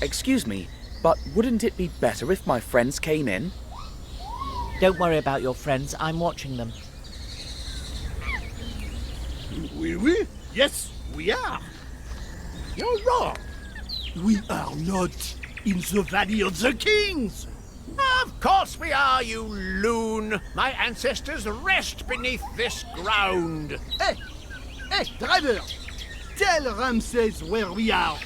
Excuse me, but wouldn't it be better if my friends came in? Don't worry about your friends, I'm watching them. Oui? Yes, we are. You're wrong. We are not in the Valley of the Kings. Of course we are, you loon. My ancestors rest beneath this ground. Hey, driver! Tell Ramses where we are.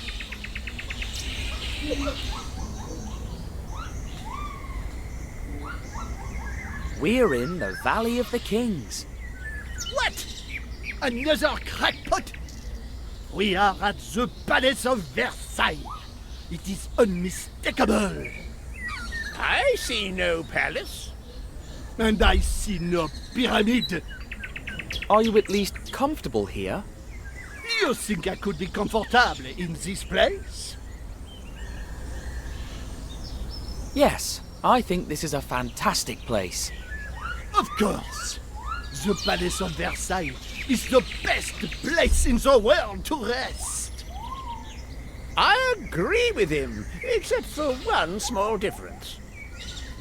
We're in the Valley of the Kings. What? Another crackpot? We are at the Palace of Versailles. It is unmistakable. I see no palace. And I see no pyramid. Are you at least comfortable here? You think I could be comfortable in this place? Yes, I think this is a fantastic place. Of course. The Palace of Versailles is the best place in the world to rest. I agree with him, except for one small difference.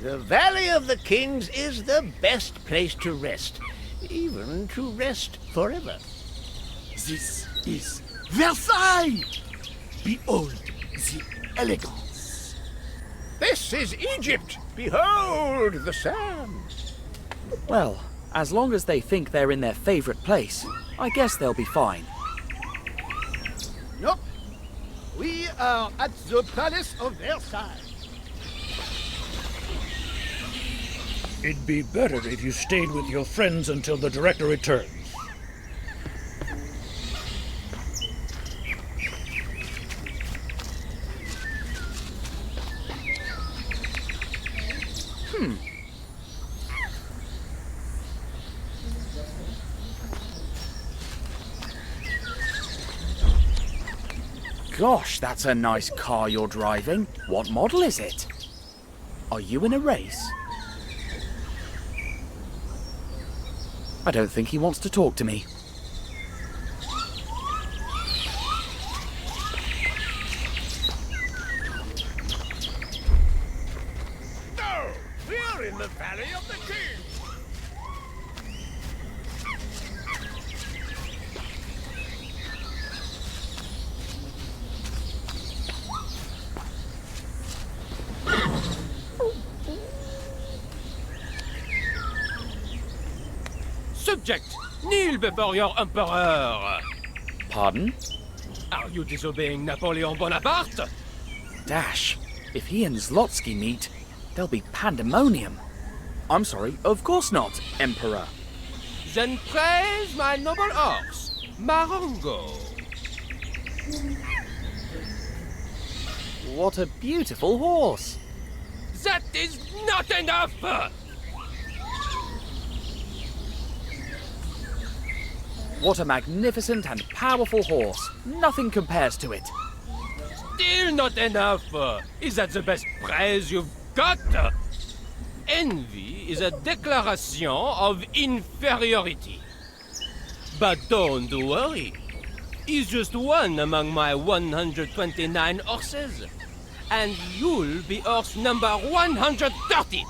The Valley of the Kings is the best place to rest, even to rest forever. This is Versailles! Behold the elegance. This is Egypt. Behold the sand. Well, as long as they think they're in their favorite place, I guess they'll be fine. No, we are at the Palace of Versailles. It'd be better if you stayed with your friends until the director returns. Gosh, that's a nice car you're driving. What model is it? Are you in a race? I don't think he wants to talk to me. No, we're in the Valley of the Kings. Subject, kneel before your emperor. Pardon? Are you disobeying Napoleon Bonaparte? Dash. If he and Zlotsky meet, there'll be pandemonium. I'm sorry, of course not, Emperor. Then praise my noble horse, Marengo. What a beautiful horse. That is not enough! What a magnificent and powerful horse. Nothing compares to it. Still not enough! Is that the best praise you've got? Envy is a declaration of inferiority. But don't worry. He's just one among my 129 horses. And you'll be horse number 130!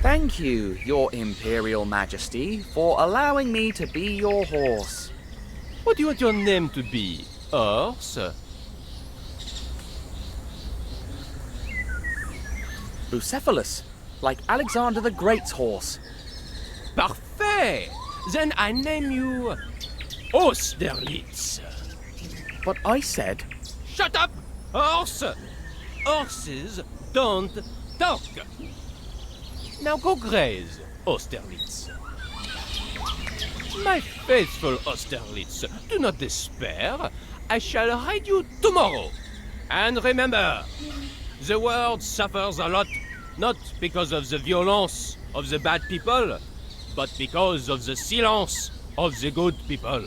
Thank you, Your Imperial Majesty, for allowing me to be your horse. What do you want your name to be? Horse? Bucephalus, like Alexander the Great's horse. Parfait! Then I name you Austerlitz. But I said, Shut up, horse! Horses don't talk. Now go graze, Austerlitz. My faithful Austerlitz, do not despair. I shall ride you tomorrow. And remember, the world suffers a lot, not because of the violence of the bad people, but because of the silence of the good people.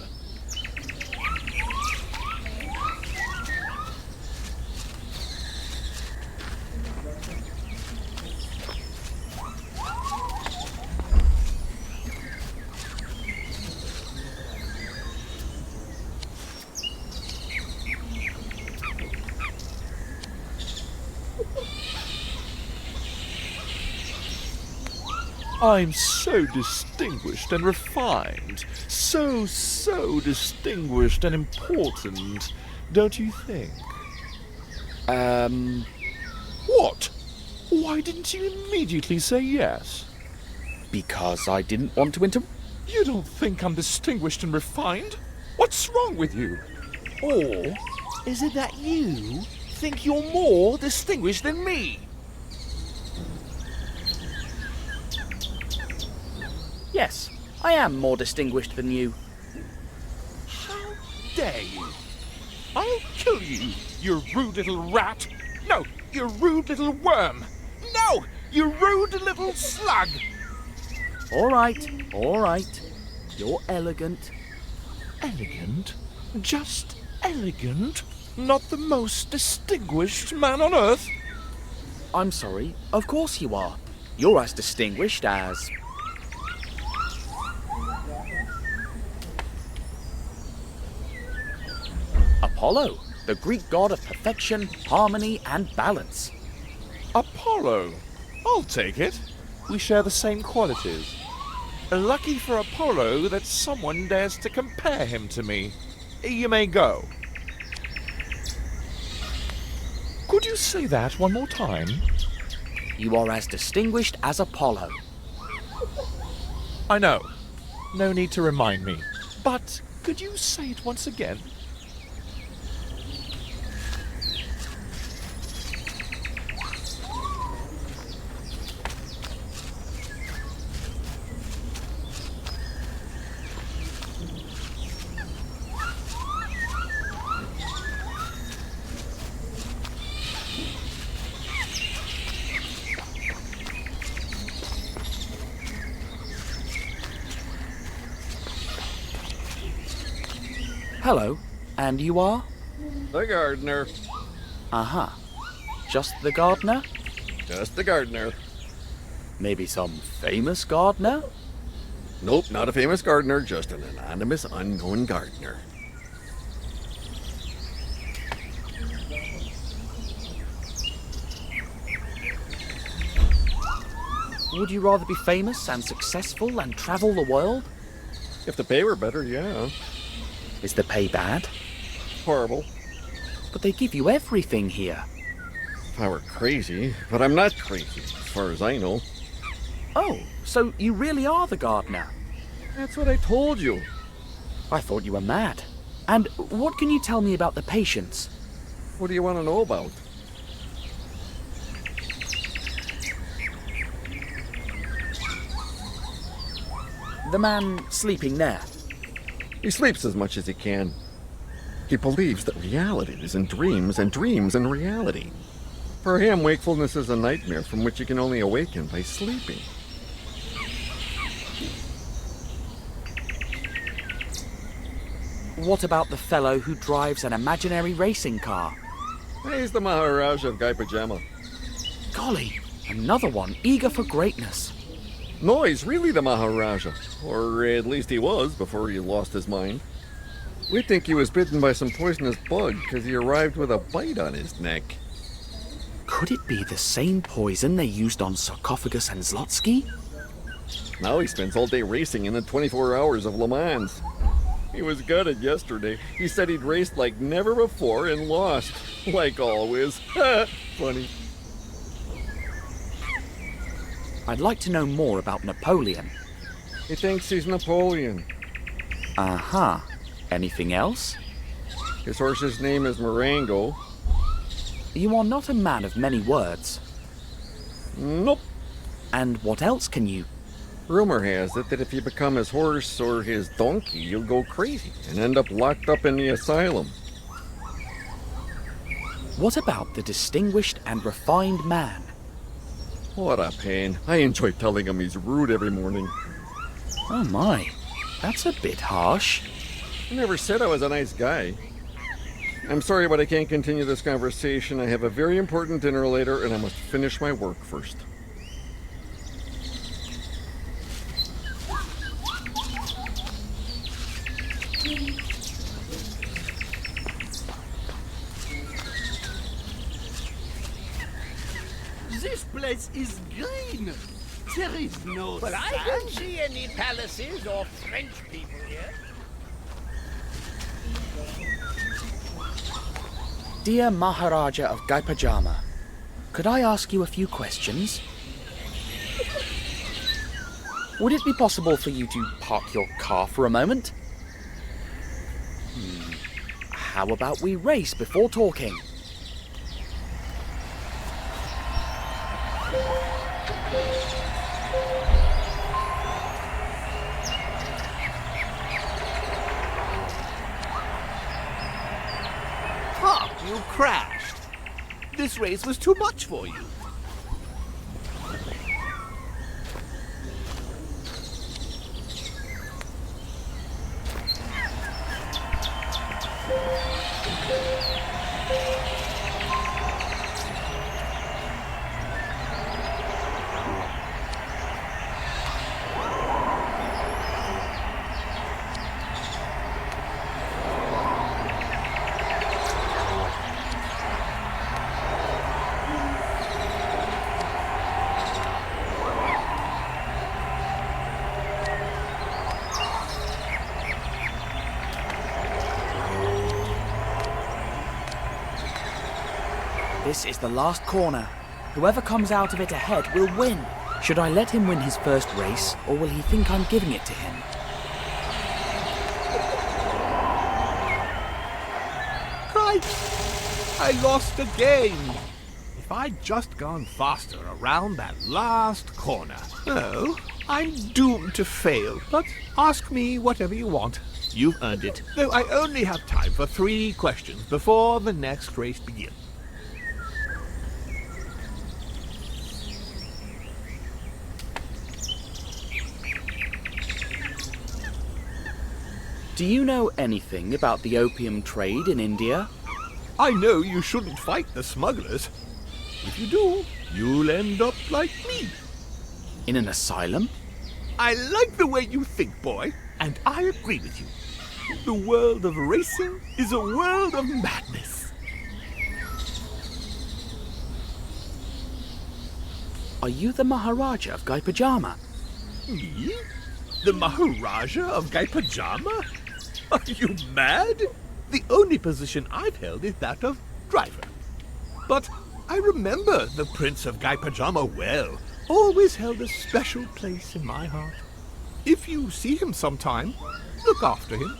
I'm so distinguished and refined. So distinguished and important, don't you think? What? Why didn't you immediately say yes? Because I didn't want to You don't think I'm distinguished and refined? What's wrong with you? Or is it that you think you're more distinguished than me? Yes, I am more distinguished than you. How dare you? I'll kill you, you rude little rat! No, you rude little worm! No, you rude little slug! All right. You're elegant. Elegant? Just elegant? Not the most distinguished man on earth? I'm sorry, of course you are. You're as distinguished as... Apollo, the Greek god of perfection, harmony, and balance. Apollo? I'll take it. We share the same qualities. Lucky for Apollo that someone dares to compare him to me. You may go. Could you say that one more time? You are as distinguished as Apollo. I know. No need to remind me. But could you say it once again? Hello, and you are? The gardener. Uh-huh. Just the gardener? Just the gardener. Maybe some famous gardener? Nope, not a famous gardener, just an anonymous, unknown gardener. Would you rather be famous and successful and travel the world? If the pay were better, yeah. Is the pay bad? Horrible. But they give you everything here. If I were crazy, but I'm not crazy, as far as I know. Oh, so you really are the gardener? That's what I told you. I thought you were mad. And what can you tell me about the patients? What do you want to know about? The man sleeping there. He sleeps as much as he can. He believes that reality is in dreams and dreams in reality. For him, wakefulness is a nightmare from which you can only awaken by sleeping. What about the fellow who drives an imaginary racing car? He's the Maharaja of Guy Pajama. Golly, another one eager for greatness. No, he's really the Maharaja. Or at least he was before he lost his mind. We think he was bitten by some poisonous bug because he arrived with a bite on his neck. Could it be the same poison they used on Sarcophagus and Zlotsky? Now he spends all day racing in the 24 hours of Le Mans. He was gutted yesterday. He said he'd raced like never before and lost. Like always. Funny. I'd like to know more about Napoleon. He thinks he's Napoleon. Uh-huh. Anything else? His horse's name is Marengo. You are not a man of many words. Nope. And what else can you... Rumor has it that if you become his horse or his donkey, you'll go crazy and end up locked up in the asylum. What about the distinguished and refined man? What a pain. I enjoy telling him he's rude every morning. Oh my, that's a bit harsh. I never said I was a nice guy. I'm sorry, but I can't continue this conversation. I have a very important dinner later, and I must finish my work first. This place is green. There is no But I sand. don't see any palaces or French people here. Dear Maharaja of Gaipajama, could I ask you a few questions? Would it be possible for you to park your car for a moment? How about we race before talking? Pop, you crashed. This race was too much for you. This is the last corner. Whoever comes out of it ahead will win. Should I let him win his first race, or will he think I'm giving it to him? Christ! I lost again. If I'd just gone faster around that last corner. Oh, I'm doomed to fail. But ask me whatever you want. You've earned it. Though I only have time for 3 questions before the next race begins. Do you know anything about the opium trade in India? I know you shouldn't fight the smugglers. If you do, you'll end up like me. In an asylum? I like the way you think, boy, and I agree with you. The world of racing is a world of madness. Are you the Maharaja of Gaipajama? Me? The Maharaja of Gaipajama? Are you mad? The only position I've held is that of driver. But I remember the Prince of Gaipajama well. Always held a special place in my heart. If you see him sometime, look after him.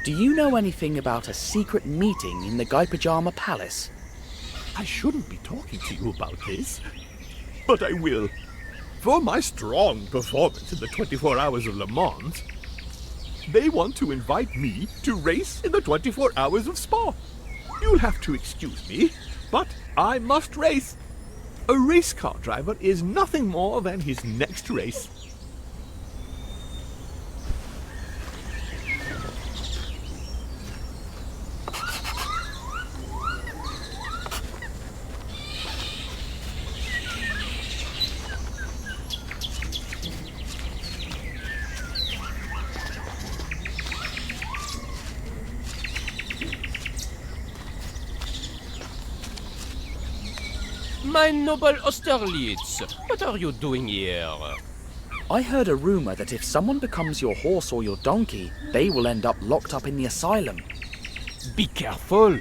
Do you know anything about a secret meeting in the Gaipajama Palace? I shouldn't be talking to you about this, but I will. For my strong performance in the 24 Hours of Le Mans, they want to invite me to race in the 24 Hours of Spa. You'll have to excuse me, but I must race. A race car driver is nothing more than his next race. My noble Austerlitz, what are you doing here? I heard a rumor that if someone becomes your horse or your donkey, they will end up locked up in the asylum. Be careful.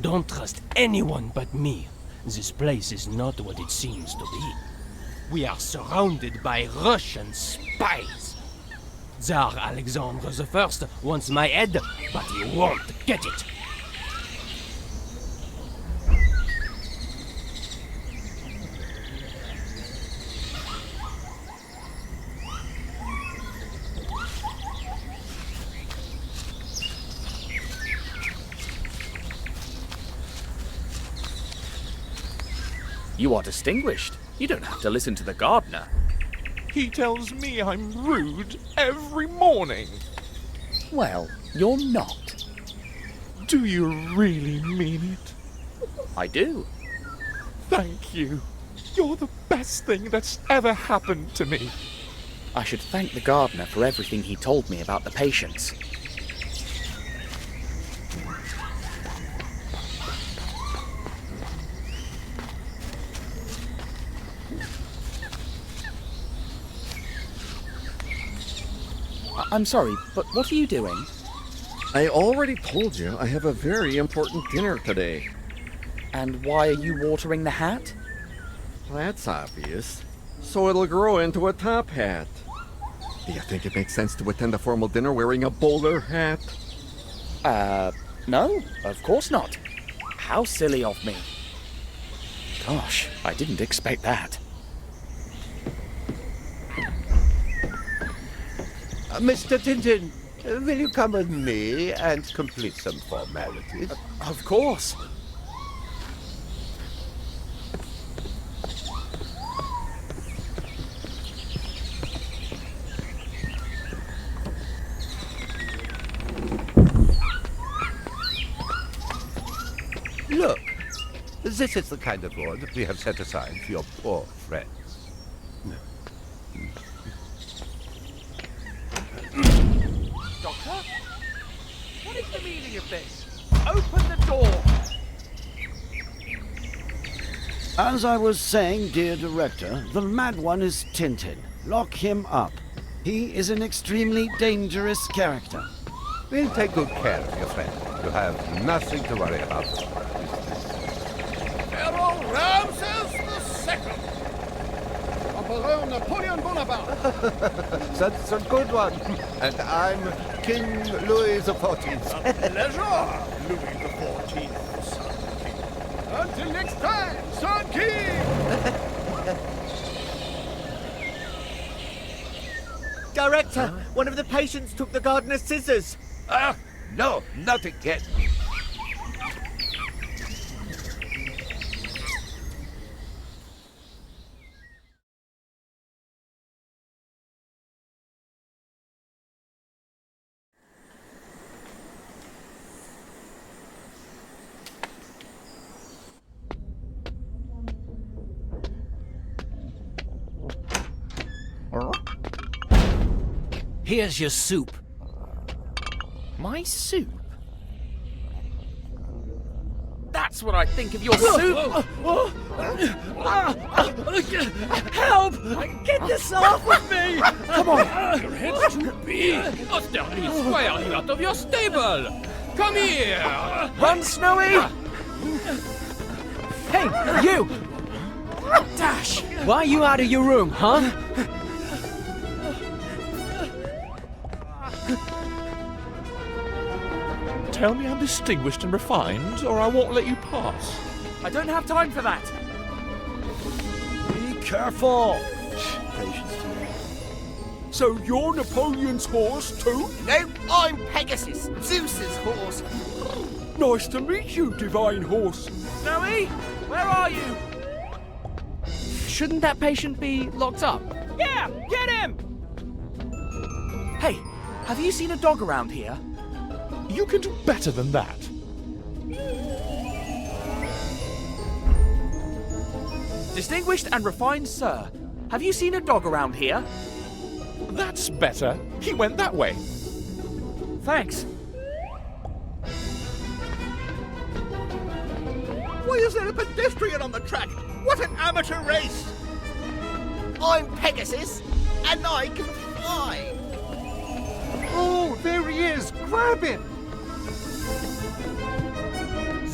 Don't trust anyone but me. This place is not what it seems to be. We are surrounded by Russian spies. Tsar Alexander I wants my head, but he won't get it. You are distinguished. You don't have to listen to the gardener. He tells me I'm rude every morning. Well, you're not. Do you really mean it? I do. Thank you. You're the best thing that's ever happened to me. I should thank the gardener for everything he told me about the patients. I'm sorry, but what are you doing? I already told you I have a very important dinner today. And why are you watering the hat? That's obvious. So it'll grow into a top hat. Do you think it makes sense to attend a formal dinner wearing a bowler hat? No, of course not. How silly of me. Gosh, I didn't expect that. Mr. Tintin, will you come with me and complete some formalities? Of course. Look, this is the kind of reward that we have set aside for your poor friends. Doctor? What is the meaning of this? Open the door! As I was saying, dear director, the mad one is Tintin. Lock him up. He is an extremely dangerous character. We'll take good care of your friend. You have nothing to worry about. Pharaoh Ramses II! Emperor Napoleon Bonaparte! That's a good one. And I'm King Louis XIV. Pleasure, Louis XIV, Sun King. Until next time, Sun King! Director, one of the patients took the gardener's scissors. Ah, no, not again. Here's your soup. My soup? That's what I think of your soup! Help! Get this off of me! Come on! Your head's too big. Austerlitz, why are you out of your stable? Come here! Run, Snowy! Hey, you! Dash! Why are you out of your room, huh? Tell me I'm distinguished and refined, or I won't let you pass. I don't have time for that! Be careful! So you're Napoleon's horse too? No, I'm Pegasus, Zeus's horse. Nice to meet you, divine horse. Snowy, where are you? Shouldn't that patient be locked up? Yeah, get him! Hey, have you seen a dog around here? You can do better than that. Distinguished and refined sir, have you seen a dog around here? That's better. He went that way. Thanks. Why is there a pedestrian on the track? What an amateur race! I'm Pegasus, and I can fly. Oh, there he is! Grab him!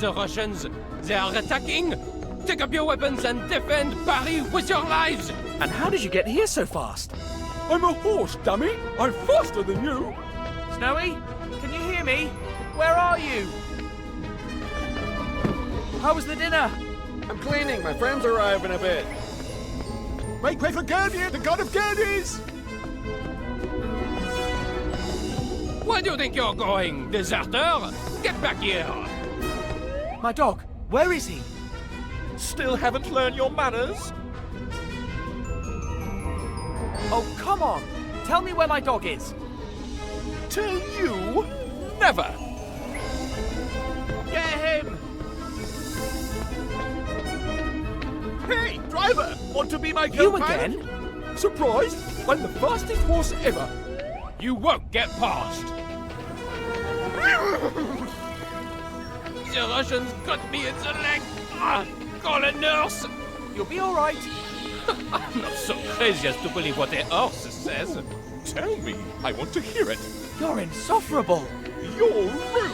The Russians, they are attacking! Take up your weapons and defend Paris with your lives! And how did you get here so fast? I'm a horse, dummy! I'm faster than you! Snowy, can you hear me? Where are you? How was the dinner? I'm cleaning. My friends arrive in a bit. Make way for Gerdier, the god of Gerdies! Where do you think you're going, deserter? Get back here! My dog, where is he? Still haven't learned your manners? Oh, come on! Tell me where my dog is! Tell you? Never! Get him! Hey, driver! Want to be my You co-pilot? again? Surprised? I'm the fastest horse ever! You won't get past! The Russians got me in the leg! Call a nurse! You'll be alright. I'm not so crazy as to believe what a horse says. Tell me. I want to hear it. You're insufferable. You're rude.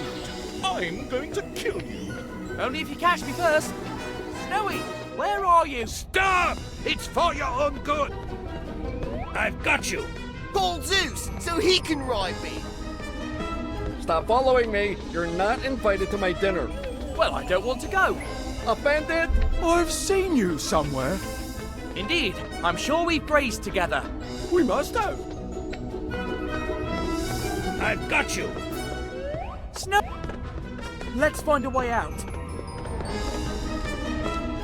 I'm going to kill you. Only if you catch me first. Snowy, where are you? Stop! It's for your own good. I've got you. Call Zeus so he can ride me. Stop following me. You're not invited to my dinner. Well, I don't want to go. Offended? I've seen you somewhere. Indeed, I'm sure we've grazed together. We must have. I've got you. Snow. Let's find a way out.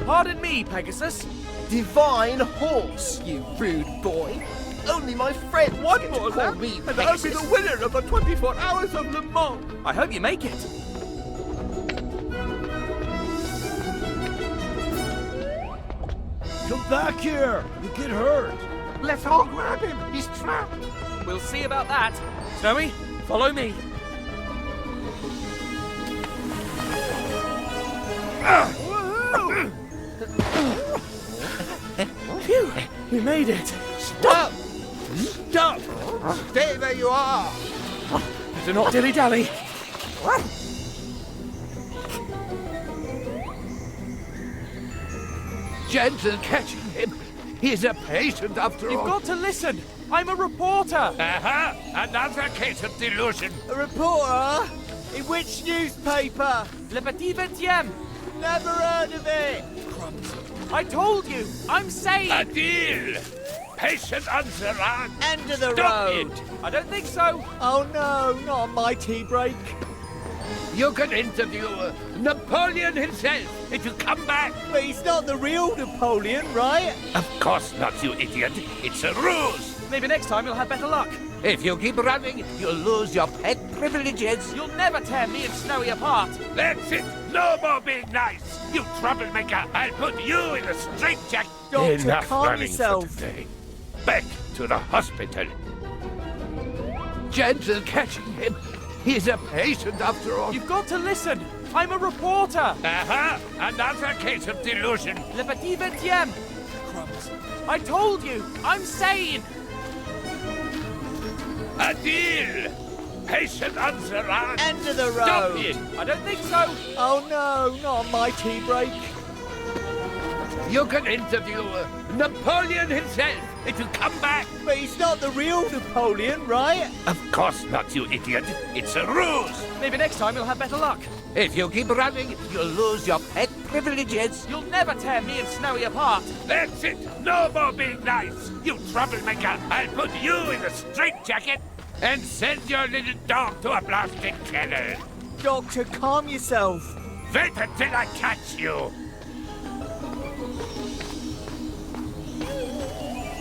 Pardon me, Pegasus. Divine horse, you rude boy. Only my friend One get more to call lap, me and I'll be Pegasus. the winner of the 24 Hours of Le Mans. I hope you make it. Come back here! You get hurt! Let's all grab him. He's trapped. We'll see about that. Snowy, follow me. Phew, we made it. Stop! Stop! Stay where you are. Do not dilly-dally. Gentle catching him. He's a patient after You've all. got to listen. I'm a reporter. Uh-huh. Another case of delusion. A reporter? In which newspaper? Le Petit 20e. Never heard of it. I told you, I'm sane. A deal. Patient answer on. End of the Stop road. it. I don't think so. Oh no, not on my tea break. You can interview Napoleon himself if you come back. But he's not the real Napoleon, right? Of course not, you idiot. It's a ruse. Maybe next time you'll have better luck. If you keep running, you'll lose your pet privileges. You'll never tear me and Snowy apart. That's it. No more being nice. You troublemaker. I'll put you in a straitjacket. Doctor, calm yourself. For today. Back to the hospital. Gentle catching him. He's a patient after all. You've got to listen. I'm a reporter. Uh-huh. Another case of delusion. Le Petit 20e. Crumbs. I told you, I'm sane. A deal. Patient answer on. End of the Stop road. it. I don't think so. Oh no, not on my tea break. You can interview Napoleon himself if you come back. But he's not the real Napoleon, right? Of course not, you idiot. It's a ruse. Maybe next time you'll have better luck. If you keep running, you'll lose your pet privileges. You'll never tear me and Snowy apart. That's it. No more being nice. You troublemaker. I'll put you in a straitjacket and send your little dog to a blasted kennel. Doctor, calm yourself. Wait until I catch you.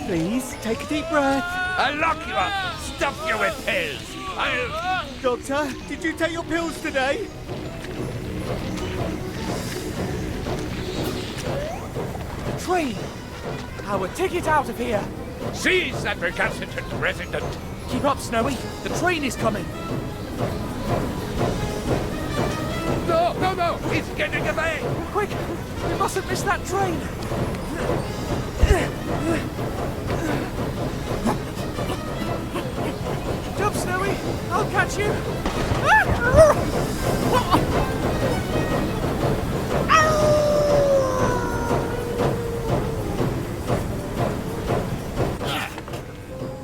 Please, take a deep breath. I'll lock you up, stuff you with pills. I'll... Doctor, did you take your pills today? Train. Our ticket out of here. Seize that recalcitrant resident. Keep up, Snowy. The train is coming. No, no, no! He's getting away! Quick! We mustn't miss that train. Jump, Snowy. I'll catch you.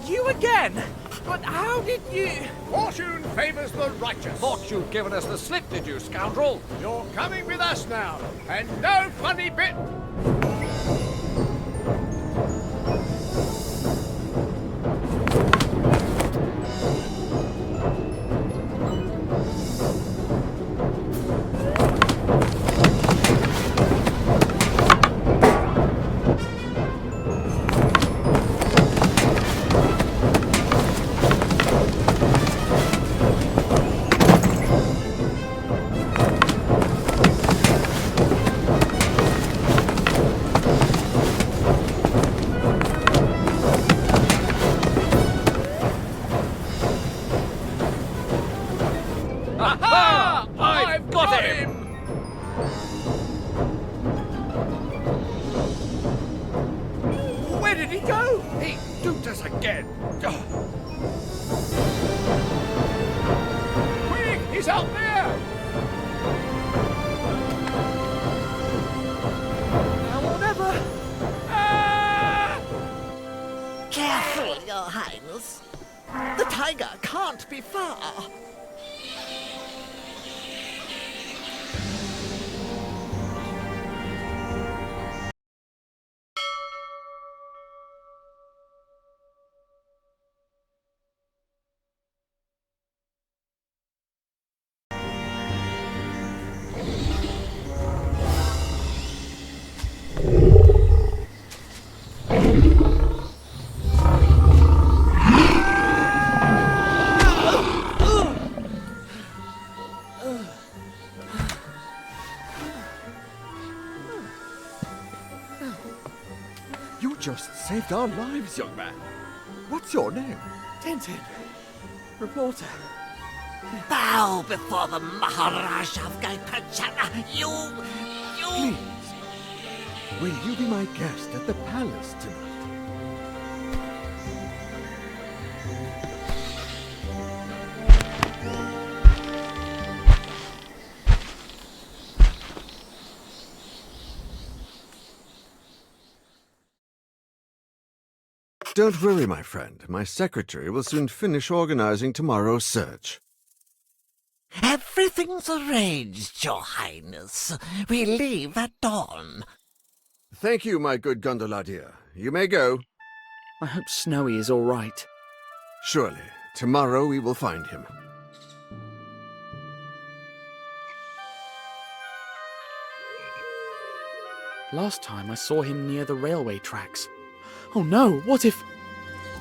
You again? But how did you... Fortune favors the righteous. Thought you'd given us the slip, did you, scoundrel? You're coming with us now, and no funny bit. Aha! I've got him! Where did he go? He duped us again. Oh, Your Highness. The tiger can't be far. You just saved our lives, young man. What's your name? Tintin, reporter. Bow before the Maharaj of Gaipachana. You... Please, will you be my guest at the palace tonight? Don't worry, my friend. My secretary will soon finish organizing tomorrow's search. Everything's arranged, Your Highness. We leave at dawn. Thank you, my good gondola dear. You may go. I hope Snowy is all right. Surely. Tomorrow we will find him. Last time I saw him near the railway tracks. Oh no, what if...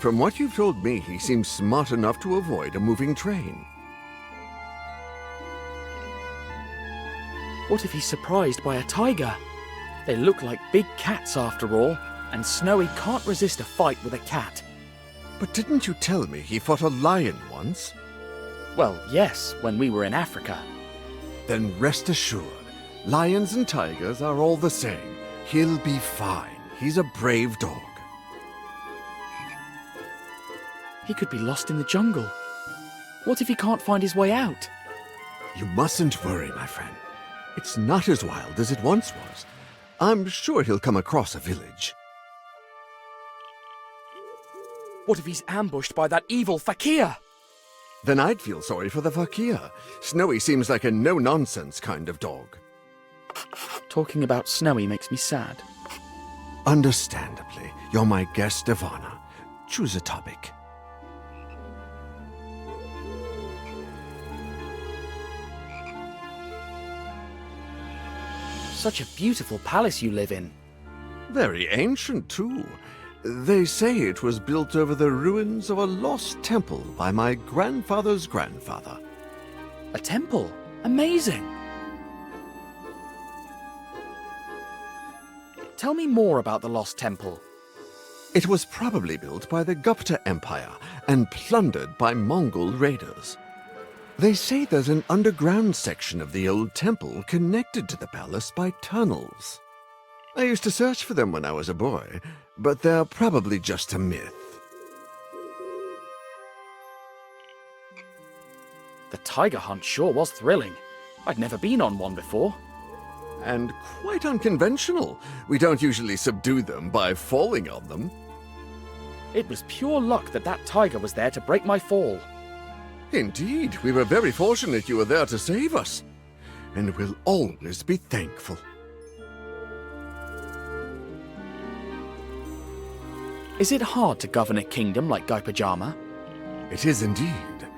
From what you've told me, he seems smart enough to avoid a moving train. What if he's surprised by a tiger? They look like big cats after all, and Snowy can't resist a fight with a cat. But didn't you tell me he fought a lion once? Well, yes, when we were in Africa. Then rest assured, lions and tigers are all the same. He'll be fine. He's a brave dog. He could be lost in the jungle. What if he can't find his way out? You mustn't worry, my friend. It's not as wild as it once was. I'm sure he'll come across a village. What if he's ambushed by that evil fakir? Then I'd feel sorry for the fakir. Snowy seems like a no-nonsense kind of dog. Talking about Snowy makes me sad. Understandably, you're my guest of honor. Choose a topic. Such a beautiful palace you live in. Very ancient, too. They say it was built over the ruins of a lost temple by my grandfather's grandfather. A temple? Amazing! Tell me more about the lost temple. It was probably built by the Gupta Empire and plundered by Mongol raiders. They say there's an underground section of the old temple connected to the palace by tunnels. I used to search for them when I was a boy, but they're probably just a myth. The tiger hunt sure was thrilling. I'd never been on one before. And quite unconventional. We don't usually subdue them by falling on them. It was pure luck that that tiger was there to break my fall. Indeed, we were very fortunate you were there to save us. And we'll always be thankful. Is it hard to govern a kingdom like Gaipajama? It is indeed.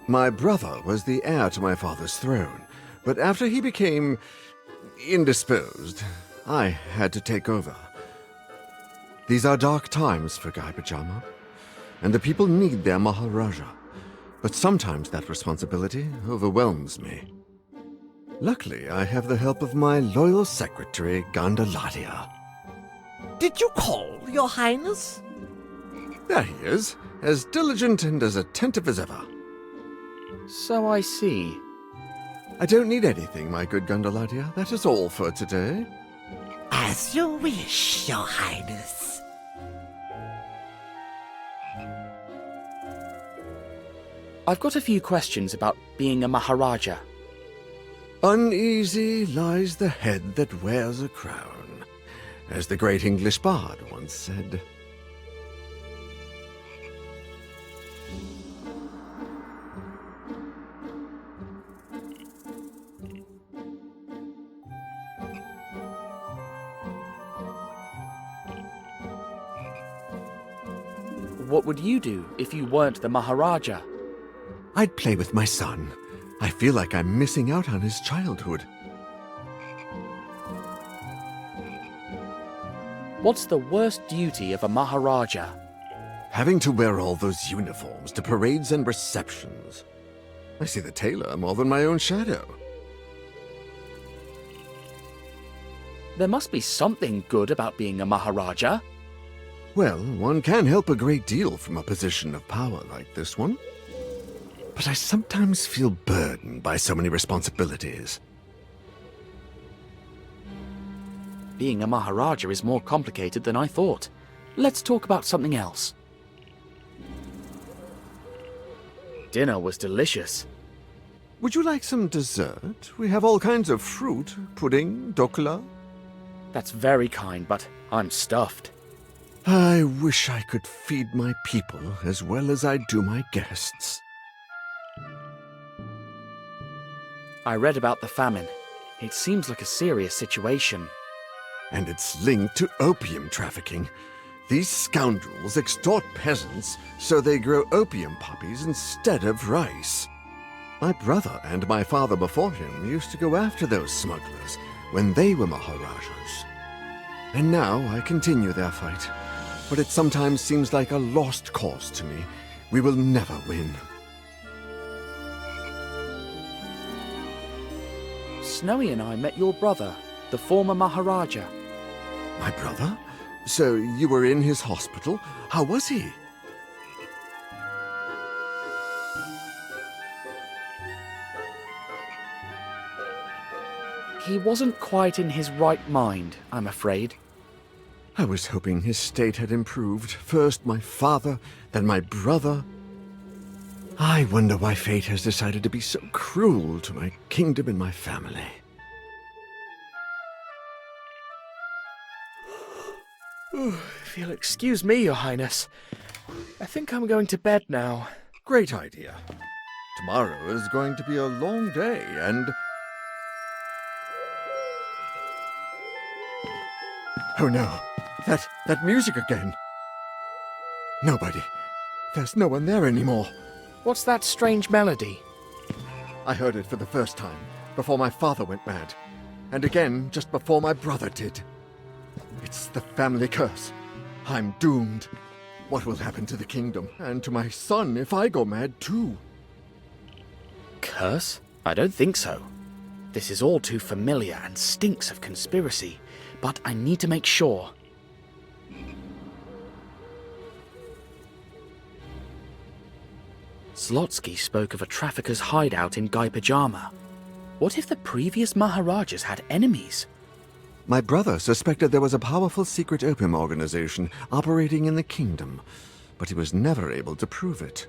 My brother was the heir to my father's throne, but after he became indisposed, I had to take over. These are dark times for Gaipajama, and the people need their Maharaja. But sometimes that responsibility overwhelms me. Luckily, I have the help of my loyal secretary, Gandaladia. Did you call, Your Highness? There he is, as diligent and as attentive as ever. So I see. I don't need anything, my good Gandaladia. That is all for today. As you wish, Your Highness. I've got a few questions about being a Maharaja. Uneasy lies the head that wears a crown, as the great English bard once said. What would you do if you weren't the Maharaja? I'd play with my son. I feel like I'm missing out on his childhood. What's the worst duty of a Maharaja? Having to wear all those uniforms to parades and receptions. I see the tailor more than my own shadow. There must be something good about being a Maharaja. Well, one can help a great deal from a position of power like this one. But I sometimes feel burdened by so many responsibilities. Being a Maharaja is more complicated than I thought. Let's talk about something else. Dinner was delicious. Would you like some dessert? We have all kinds of fruit, pudding, dokla. That's very kind, but I'm stuffed. I wish I could feed my people as well as I do my guests. I read about the famine. It seems like a serious situation. And it's linked to opium trafficking. These scoundrels extort peasants so they grow opium poppies instead of rice. My brother and my father before him used to go after those smugglers when they were Maharajas. And now I continue their fight. But it sometimes seems like a lost cause to me. We will never win. Snowy and I met your brother, the former Maharaja. My brother? So you were in his hospital? How was he? He wasn't quite in his right mind, I'm afraid. I was hoping his state had improved. First my father, then my brother. I wonder why fate has decided to be so cruel to my kingdom and my family. If you'll excuse me, Your Highness, I think I'm going to bed now. Great idea. Tomorrow is going to be a long day, and... Oh no, that music again. Nobody. There's no one there anymore. What's that strange melody? I heard it for the first time, before my father went mad. And again, just before my brother did. It's the family curse. I'm doomed. What will happen to the kingdom, and to my son if I go mad too? Curse? I don't think so. This is all too familiar and stinks of conspiracy, but I need to make sure. Zlotsky spoke of a trafficker's hideout in Guy Pajama. What if the previous Maharajas had enemies? My brother suspected there was a powerful secret opium organization operating in the kingdom, but he was never able to prove it.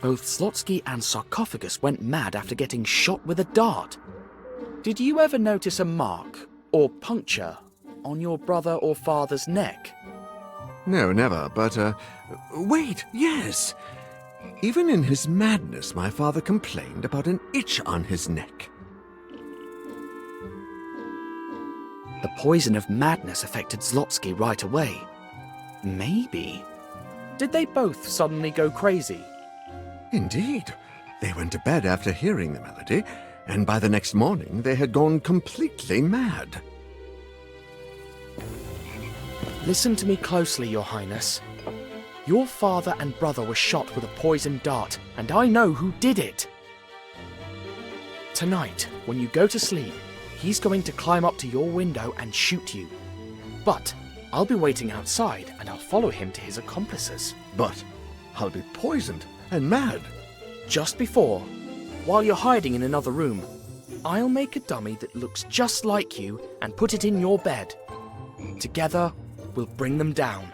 Both Zlotsky and Sarcophagus went mad after getting shot with a dart. Did you ever notice a mark, or puncture, on your brother or father's neck? No, never, but, wait, yes! Even in his madness, my father complained about an itch on his neck. The poison of madness affected Zlotsky right away. Maybe. Did they both suddenly go crazy? Indeed. They went to bed after hearing the melody, and by the next morning they had gone completely mad. Listen to me closely, Your Highness. Your father and brother were shot with a poisoned dart, and I know who did it. Tonight, when you go to sleep, he's going to climb up to your window and shoot you. But I'll be waiting outside, and I'll follow him to his accomplices. But I'll be poisoned and mad. Just before, while you're hiding in another room, I'll make a dummy that looks just like you and put it in your bed. Together, we'll bring them down.